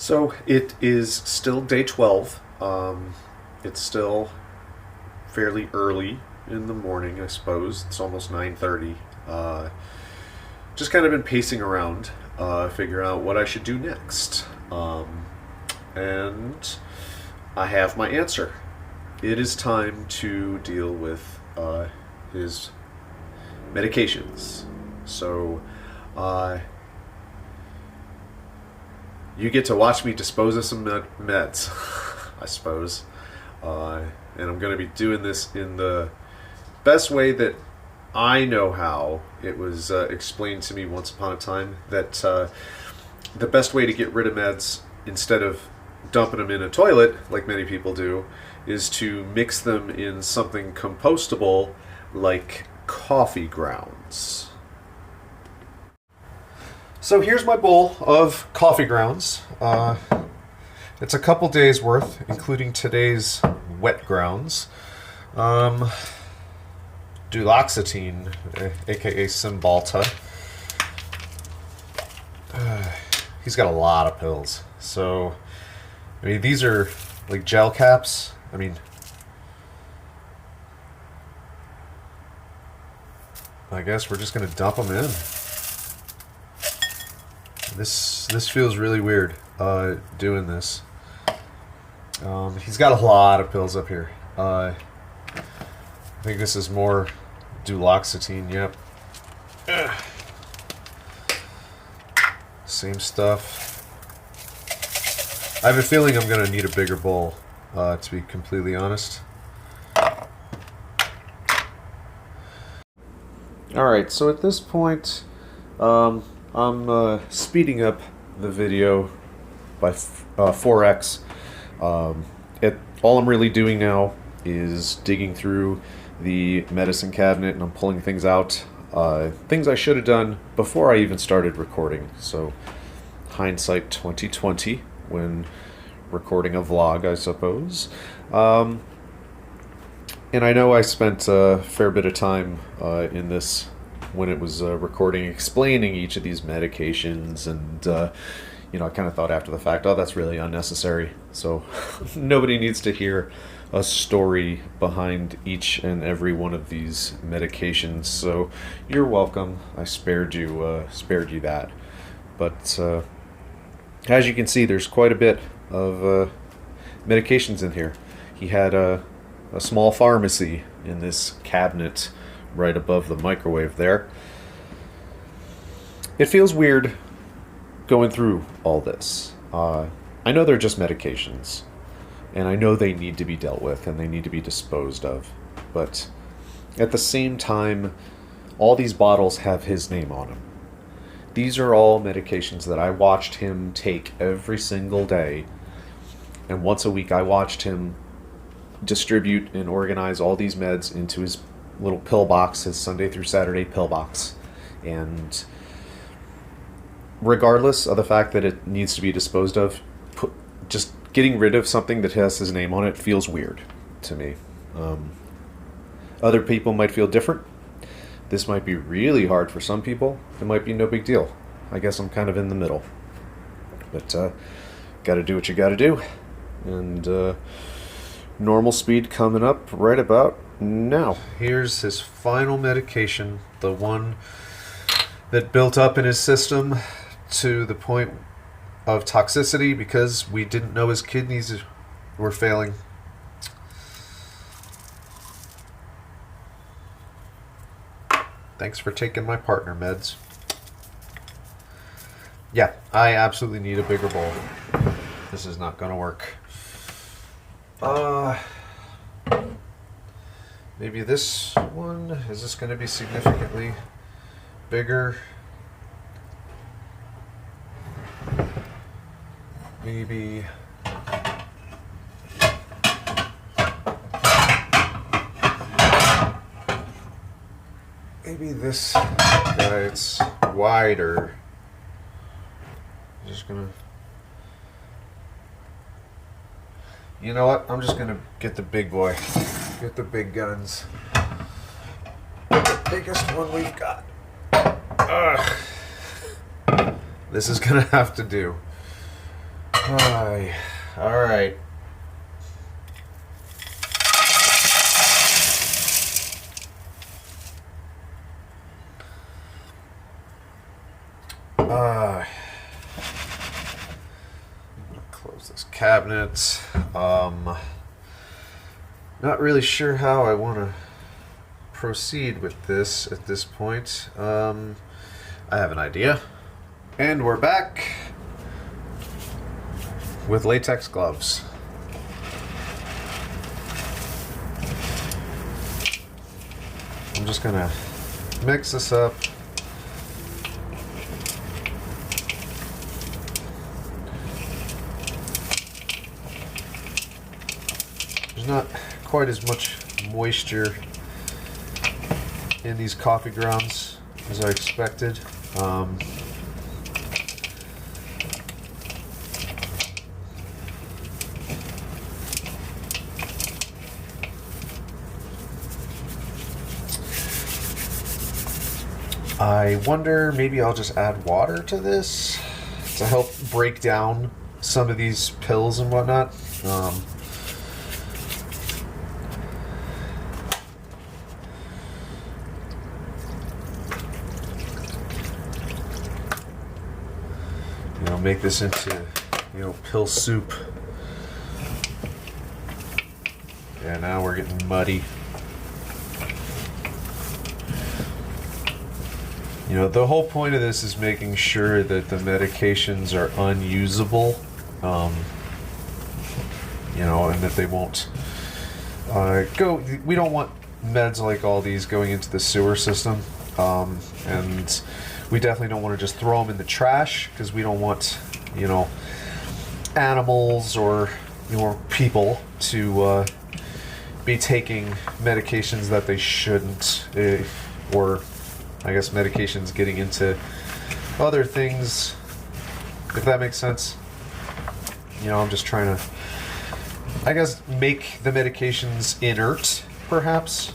So it is still day 12. It's still fairly early in the morning, I suppose. It's almost 9:30. Just kind of been pacing around, figuring out what I should do next. And I have my answer. It is time to deal with his medications. So, you get to watch me dispose of some meds, I suppose. And I'm going to be doing this in the best way that I know how. It was explained to me once upon a time that the best way to get rid of meds, instead of dumping them in a toilet, like many people do, is to mix them in something compostable like coffee grounds. So here's my bowl of coffee grounds. It's a couple days worth, including today's wet grounds. Duloxetine, aka Cymbalta. He's got a lot of pills. So, I mean, these are like gel caps. I mean, I guess we're just gonna dump them in. This feels really weird, doing this. He's got a lot of pills up here. I think this is more duloxetine, yep. Same stuff. I have a feeling I'm going to need a bigger bowl, to be completely honest. Alright, so at this point, I'm speeding up the video by 4x. All I'm really doing now is digging through the medicine cabinet, and I'm pulling things out. Things I should have done before I even started recording. So, hindsight 2020 when recording a vlog, I suppose. And I know I spent a fair bit of time in this when it was recording, explaining each of these medications, and I kind of thought after the fact, oh, that's really unnecessary. So nobody needs to hear a story behind each and every one of these medications. So you're welcome. I spared you that. But as you can see, there's quite a bit of medications in here. He had a small pharmacy in this cabinet right above the microwave there. It feels weird going through all this. I know they're just medications, and I know they need to be dealt with and they need to be disposed of, but at the same time, all these bottles have his name on them. These are all medications that I watched him take every single day, and once a week I watched him distribute and organize all these meds into his little pill box, his Sunday through Saturday pill box. And regardless of the fact that it needs to be disposed of, just getting rid of something that has his name on it feels weird to me. Other people might feel different. This might be really hard for some people. It might be no big deal. I guess I'm kind of in the middle. But gotta do what you gotta do. And normal speed coming up right about now. Here's his final medication, the one that built up in his system to the point of toxicity because we didn't know his kidneys were failing. Thanks for taking my partner meds. Yeah, I absolutely need a bigger bowl. This is not gonna work. Maybe this one, is this going to be significantly bigger? Maybe this guy, it's wider. I'm just gonna, you know what? I'm just gonna get the big boy. Get the big guns. The biggest one we've got. Ugh. This is gonna have to do. Hi. All right. Close this cabinet. Not really sure how I want to proceed with this at this point. I have an idea. And we're back with latex gloves. I'm just gonna mix this up. There's not quite as much moisture in these coffee grounds as I expected. I wonder, maybe I'll just add water to this to help break down some of these pills and whatnot. Make this into, pill soup. Yeah, now we're getting muddy. The whole point of this is making sure that the medications are unusable, and that they won't go. We don't want meds like all these going into the sewer system, and we definitely don't want to just throw them in the trash, because we don't want, animals or people to be taking medications that they shouldn't, or I guess medications getting into other things, if that makes sense. I'm just trying to, I guess, make the medications inert, perhaps.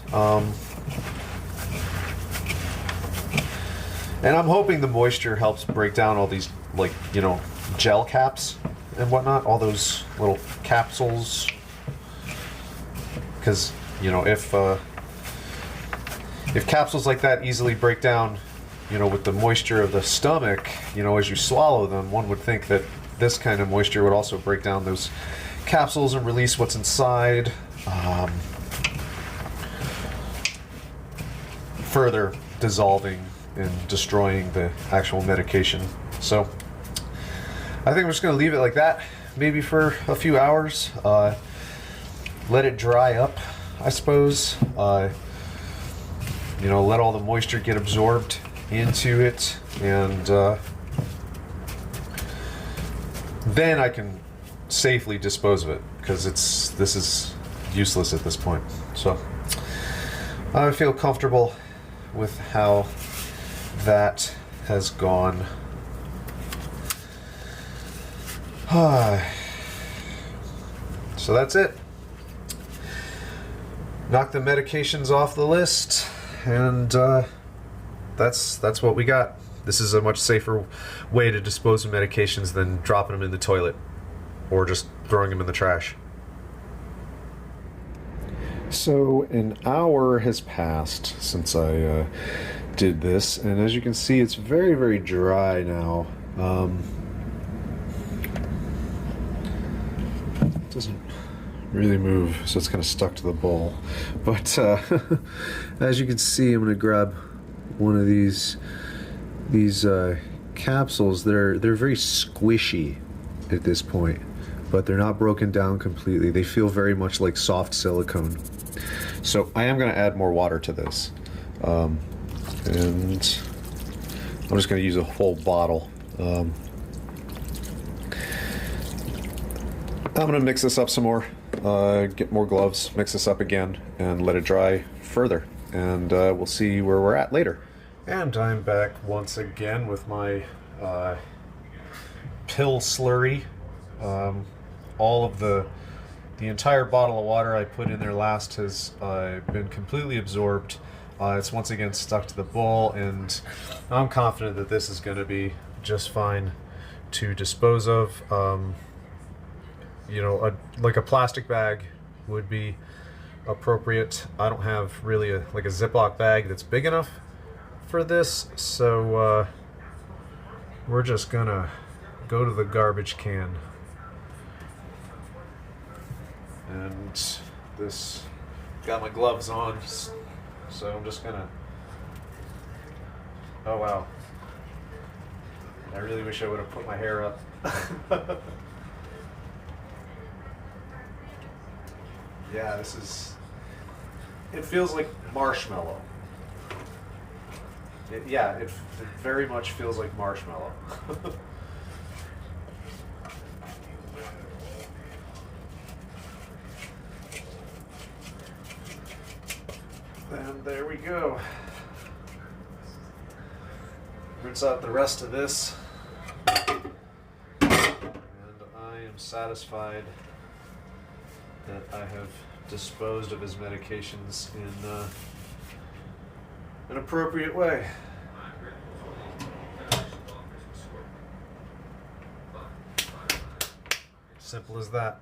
And I'm hoping the moisture helps break down all these, gel caps and whatnot, all those little capsules. Because, if capsules like that easily break down, with the moisture of the stomach, as you swallow them, one would think that this kind of moisture would also break down those capsules and release what's inside, further dissolving and destroying the actual medication. So I think we're just going to leave it like that, maybe for a few hours. Let it dry up, I suppose. Let all the moisture get absorbed into it, and then I can safely dispose of it, because this is useless at this point. So I feel comfortable with how that has gone. So that's it. Knock the medications off the list, and that's what we got. This is a much safer way to dispose of medications than dropping them in the toilet or just throwing them in the trash. So an hour has passed since I did this, and as you can see, it's very, very dry now. It doesn't really move, so it's kind of stuck to the bowl. But as you can see, I'm going to grab one of these capsules. They're very squishy at this point, but they're not broken down completely. They feel very much like soft silicone. So I am going to add more water to this, and I'm just going to use a whole bottle. I'm going to mix this up some more, get more gloves, mix this up again, and let it dry further, and we'll see where we're at later. And I'm back once again with my pill slurry. All of the entire bottle of water I put in there last has been completely absorbed. It's once again stuck to the bowl, and I'm confident that this is going to be just fine to dispose of. you know, like a plastic bag would be appropriate. I don't have really like a Ziploc bag that's big enough for this, so we're just gonna go to the garbage can. And this, got my gloves on, so I'm just gonna, oh wow, I really wish I would have put my hair up. Yeah, this is, it feels like marshmallow. It very much feels like marshmallow. And there we go. Rinse out the rest of this. And I am satisfied that I have disposed of his medications in an appropriate way. Simple as that.